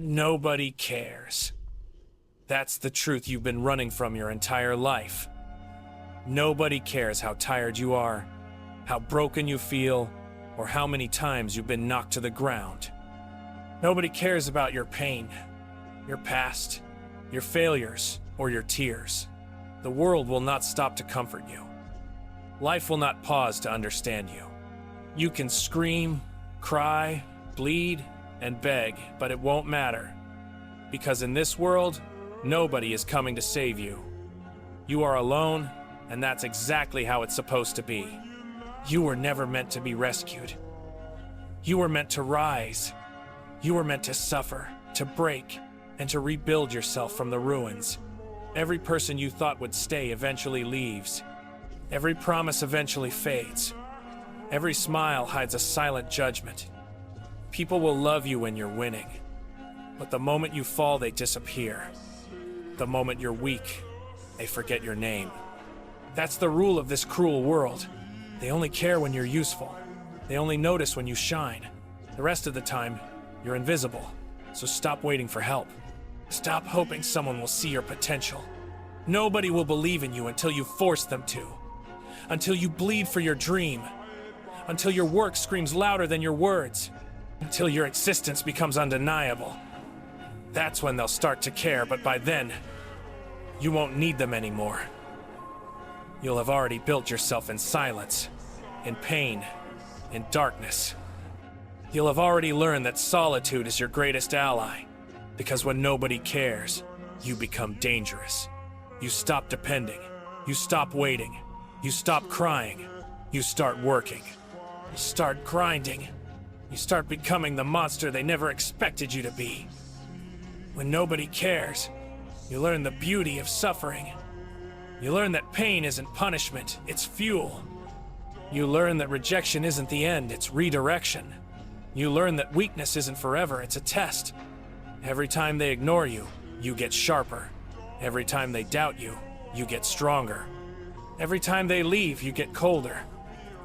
Nobody cares. That's the truth you've been running from your entire life. Nobody cares how tired you are, how broken you feel, or how many times you've been knocked to the ground. Nobody cares about your pain, your past, your failures, or your tears. The world will not stop to comfort you. Life will not pause to understand you. You can scream, cry, bleed, and beg, but it won't matter. Because in this world, nobody is coming to save you. You are alone, and that's exactly how it's supposed to be. You were never meant to be rescued. You were meant to rise. You were meant to suffer, to break, and to rebuild yourself from the ruins. Every person you thought would stay eventually leaves. Every promise eventually fades. Every smile hides a silent judgment. People will love you when you're winning, but the moment you fall, they disappear. The moment you're weak, they forget your name. That's the rule of this cruel world. They only care when you're useful. They only notice when you shine. The rest of the time, you're invisible. So stop waiting for help. Stop hoping someone will see your potential. Nobody will believe in you until you force them to. Until you bleed for your dream. Until your work screams louder than your words. Until your existence becomes undeniable. That's when they'll start to care, but by then, you won't need them anymore. You'll have already built yourself in silence, in pain, in darkness. You'll have already learned that solitude is your greatest ally, because when nobody cares, you become dangerous. You stop depending, you stop waiting, you stop crying, you start working. You start grinding, you start becoming the monster they never expected you to be. When nobody cares, you learn the beauty of suffering. You learn that pain isn't punishment, it's fuel. You learn that rejection isn't the end, it's redirection. You learn that weakness isn't forever, it's a test. Every time they ignore you, you get sharper. Every time they doubt you, you get stronger. Every time they leave, you get colder.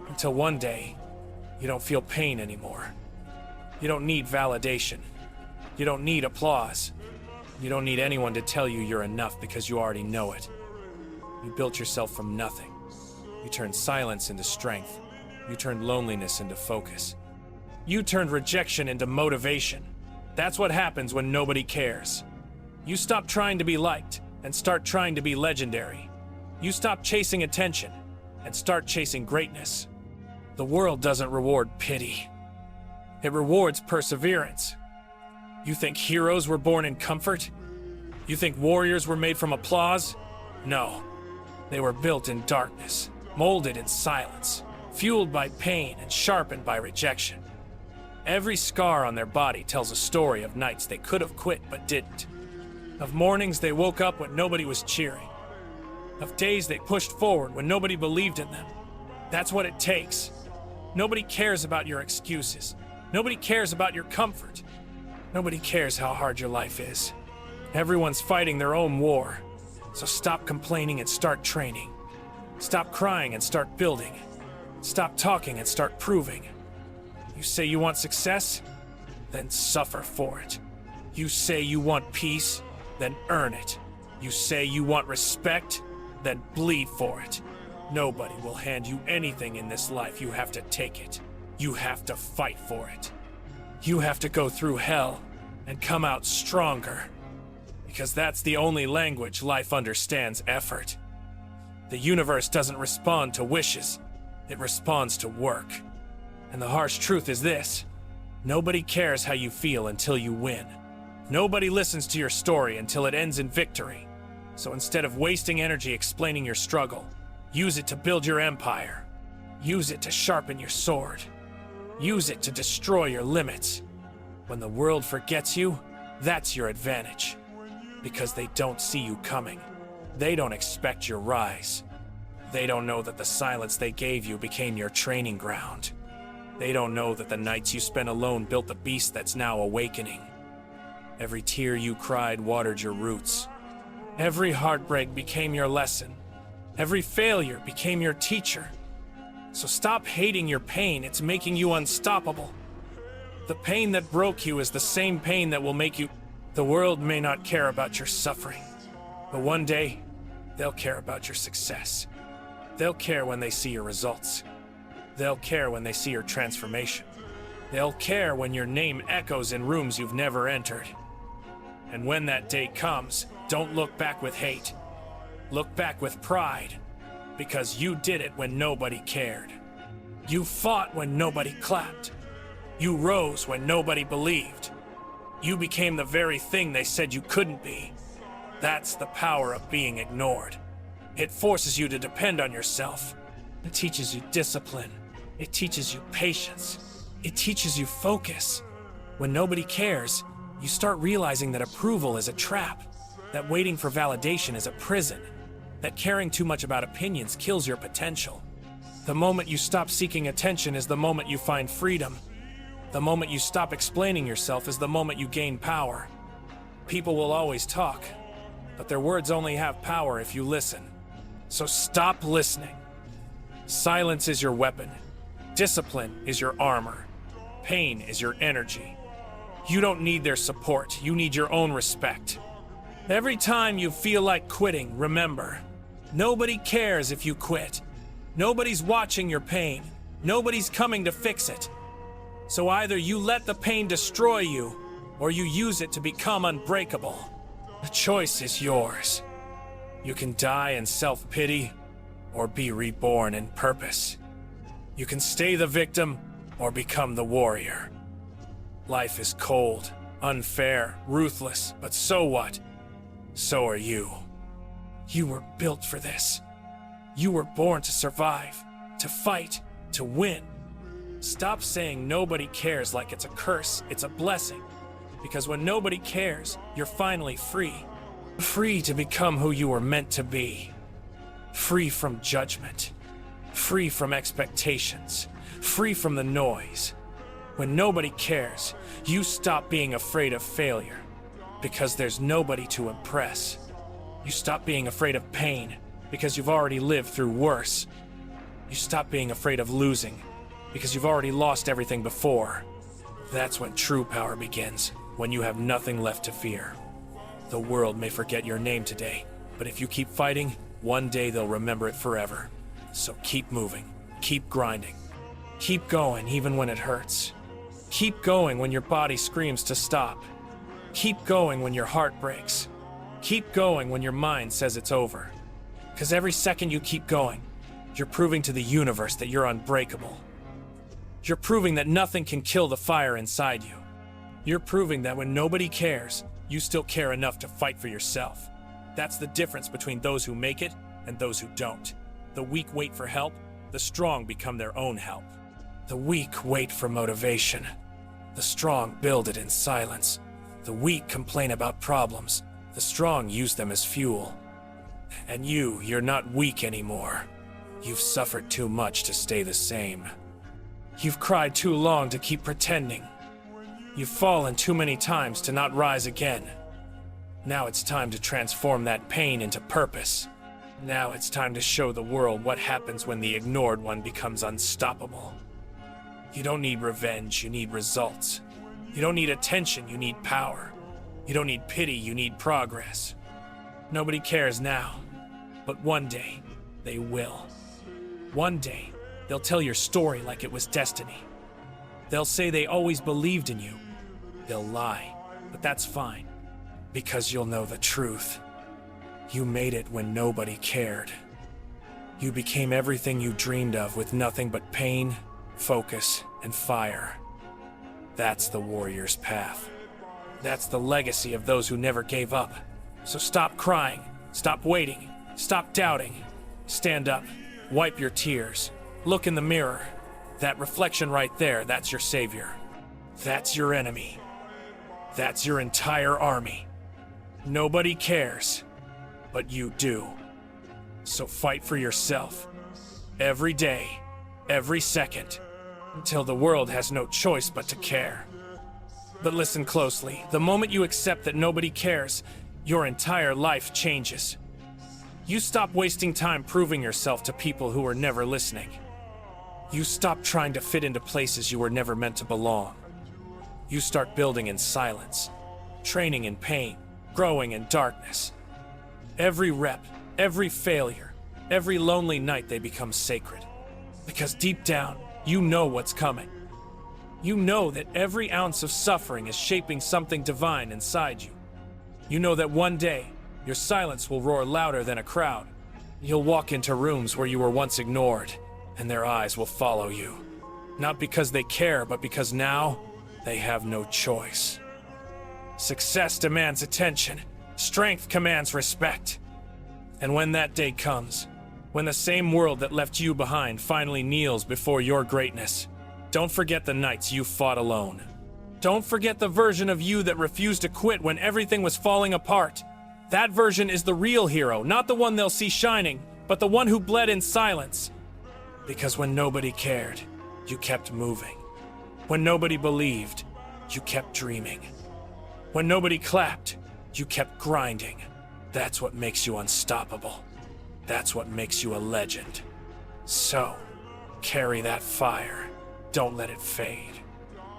Until one day, you don't feel pain anymore. You don't need validation. You don't need applause. You don't need anyone to tell you you're enough because you already know it. You built yourself from nothing. You turned silence into strength. You turned loneliness into focus. You turned rejection into motivation. That's what happens when nobody cares. You stop trying to be liked and start trying to be legendary. You stop chasing attention and start chasing greatness. The world doesn't reward pity. It rewards perseverance. You think heroes were born in comfort? You think warriors were made from applause? No. They were built in darkness, molded in silence, fueled by pain and sharpened by rejection. Every scar on their body tells a story of nights they could have quit but didn't. Of mornings they woke up when nobody was cheering. Of days they pushed forward when nobody believed in them. That's what it takes. Nobody cares about your excuses. Nobody cares about your comfort. Nobody cares how hard your life is. Everyone's fighting their own war. So stop complaining and start training. Stop crying and start building. Stop talking and start proving. You say you want success? Then suffer for it. You say you want peace? Then earn it. You say you want respect? Then bleed for it. Nobody will hand you anything in this life. You have to take it. You have to fight for it. You have to go through hell and come out stronger. Because that's the only language life understands effort. The universe doesn't respond to wishes. It responds to work. And the harsh truth is this: nobody cares how you feel until you win. Nobody listens to your story until it ends in victory. So instead of wasting energy explaining your struggle, use it to build your empire. Use it to sharpen your sword. Use it to destroy your limits. When the world forgets you, that's your advantage. Because they don't see you coming. They don't expect your rise. They don't know that the silence they gave you became your training ground. They don't know that the nights you spent alone built the beast that's now awakening. Every tear you cried watered your roots. Every heartbreak became your lesson. Every failure became your teacher. So stop hating your pain, it's making you unstoppable. The pain that broke you is the same pain that will make you The world may not care about your suffering, but one day, they'll care about your success. They'll care when they see your results. They'll care when they see your transformation. They'll care when your name echoes in rooms you've never entered. And when that day comes, don't look back with hate. Look back with pride, because you did it when nobody cared. You fought when nobody clapped. You rose when nobody believed. You became the very thing they said you couldn't be. That's the power of being ignored. It forces you to depend on yourself. It teaches you discipline. It teaches you patience. It teaches you focus. When nobody cares, you start realizing that approval is a trap, that waiting for validation is a prison, that caring too much about opinions kills your potential. The moment you stop seeking attention is the moment you find freedom. The moment you stop explaining yourself is the moment you gain power. People will always talk, but their words only have power if you listen. So stop listening. Silence is your weapon. Discipline is your armor. Pain is your energy. You don't need their support, you need your own respect. Every time you feel like quitting, remember, nobody cares if you quit. Nobody's watching your pain. Nobody's coming to fix it. So either you let the pain destroy you, or you use it to become unbreakable. The choice is yours. You can die in self-pity, or be reborn in purpose. You can stay the victim, or become the warrior. Life is cold, unfair, ruthless, but so what? So are you. You were built for this. You were born to survive, to fight, to win. Stop saying nobody cares like it's a curse, it's a blessing. Because when nobody cares, you're finally free. Free to become who you were meant to be. Free from judgment. Free from expectations. Free from the noise. When nobody cares, you stop being afraid of failure. Because there's nobody to impress. You stop being afraid of pain. Because you've already lived through worse. You stop being afraid of losing. Because you've already lost everything before. That's when true power begins. When you have nothing left to fear. The world may forget your name today, but if you keep fighting, one day they'll remember it forever. So keep moving, keep grinding, keep going even when it hurts. Keep going when your body screams to stop. Keep going when your heart breaks. Keep going when your mind says it's over. Because every second you keep going, you're proving to the universe that you're unbreakable. You're proving that nothing can kill the fire inside you. You're proving that when nobody cares, you still care enough to fight for yourself. That's the difference between those who make it and those who don't. The weak wait for help, the strong become their own help. The weak wait for motivation. The strong build it in silence. The weak complain about problems. The strong use them as fuel. And you're not weak anymore. You've suffered too much to stay the same. You've cried too long to keep pretending. You've fallen too many times to not rise again. Now it's time to transform that pain into purpose. Now it's time to show the world what happens when the ignored one becomes unstoppable. You don't need revenge, you need results. You don't need attention, you need power. You don't need pity, you need progress. Nobody cares now, but one day, they will. One day, they'll tell your story like it was destiny. They'll say they always believed in you. They'll lie, but that's fine, because you'll know the truth. You made it when nobody cared. You became everything you dreamed of with nothing but pain, focus, and fire. That's the warrior's path. That's the legacy of those who never gave up. So stop crying, stop waiting, stop doubting. Stand up, wipe your tears, look in the mirror. That reflection right there, that's your savior. That's your enemy. That's your entire army. Nobody cares, but you do. So fight for yourself. Every day, every second, until the world has no choice but to care. But listen closely. The moment you accept that nobody cares, your entire life changes. You stop wasting time proving yourself to people who are never listening. You stop trying to fit into places you were never meant to belong. You start building in silence. training in pain, growing in darkness. Every rep, every failure, every lonely night they become sacred. Because deep down, you know what's coming. You know that every ounce of suffering is shaping something divine inside you. You know that one day, your silence will roar louder than a crowd. You'll walk into rooms where you were once ignored, and their eyes will follow you. Not because they care, but because now, they have no choice. Success demands attention. Strength commands respect. And when that day comes, when the same world that left you behind finally kneels before your greatness, don't forget the nights you fought alone. Don't forget the version of you that refused to quit when everything was falling apart. That version is the real hero, not the one they'll see shining, but the one who bled in silence. Because when nobody cared, you kept moving. When nobody believed, you kept dreaming. When nobody clapped, you kept grinding. That's what makes you unstoppable. That's what makes you a legend. So, carry that fire. Don't let it fade.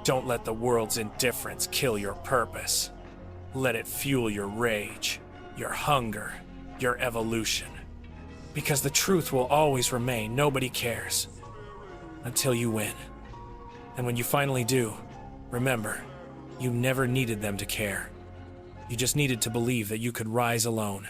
Don't let the world's indifference kill your purpose. Let it fuel your rage, your hunger, your evolution. Because the truth will always remain, nobody cares. Until you win. And when you finally do, remember, you never needed them to care. You just needed to believe that you could rise alone.